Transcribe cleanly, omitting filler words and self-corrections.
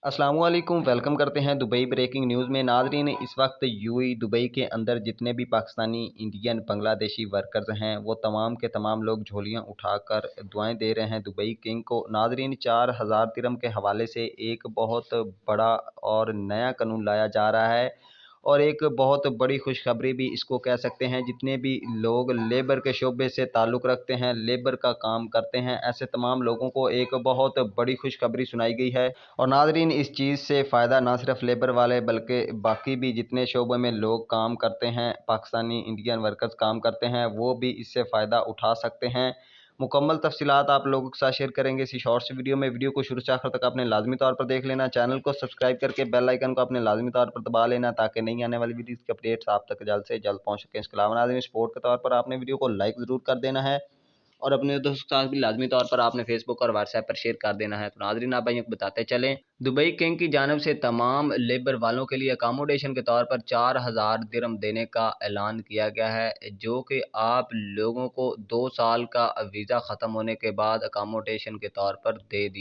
अस्सलाम वालेकुम, वेलकम करते हैं दुबई ब्रेकिंग न्यूज़ में। नाज़रीन, इस वक्त यूएई दुबई के अंदर जितने भी पाकिस्तानी, इंडियन, बांग्लादेशी वर्कर्स हैं, वो तमाम के तमाम लोग झोलियां उठाकर दुआएं दे रहे हैं दुबई किंग को। नाज़रीन, 4000 दिरहम के हवाले से एक बहुत बड़ा और नया कानून लाया जा रहा है और एक बहुत बड़ी खुशखबरी भी इसको कह सकते हैं। जितने भी लोग लेबर के शोबे से ताल्लुक़ रखते हैं, लेबर का काम करते हैं, ऐसे तमाम लोगों को एक बहुत बड़ी खुशखबरी सुनाई गई है। और नाज़रीन, इस चीज़ से फ़ायदा ना सिर्फ लेबर वाले बल्कि बाकी भी जितने शोबे में लोग काम करते हैं, पाकिस्तानी इंडियन वर्कर्स काम करते हैं, वो भी इससे फ़ायदा उठा सकते हैं। मुकम्मल तफसीलात आप लोगों के साथ शेयर करेंगे इसी शॉर्ट्स वीडियो में। वीडियो को शुरू से आखिर तक आपने लाजमी तौर पर देख लेना। चैनल को सब्सक्राइब करके बेल आइकन को आपने लाजमी तौर पर दबा लेना ताकि नई आने वाली वीडियोज़ की अपडेट्स आप तक जल्द से जल्द पहुँच सकें। इसके अलावा नाज़रीन, सपोर्ट के तौर पर आपने वीडियो को लाइक ज़रूर कर देना है और अपने दोस्तों के साथ भी लाजमी तौर पर आपने फेसबुक और व्हाट्सएप पर शेयर कर देना है। तो नाज़रीन, आप भाइयों को बताते चलें, दुबई किंग की जानिब से तमाम लेबर वालों के लिए अकामोडेशन के तौर पर 4000 दिरहम देने का ऐलान किया गया है, जो कि आप लोगों को 2 साल का वीज़ा ख़त्म होने के बाद अकामोडेशन के तौर पर दे दी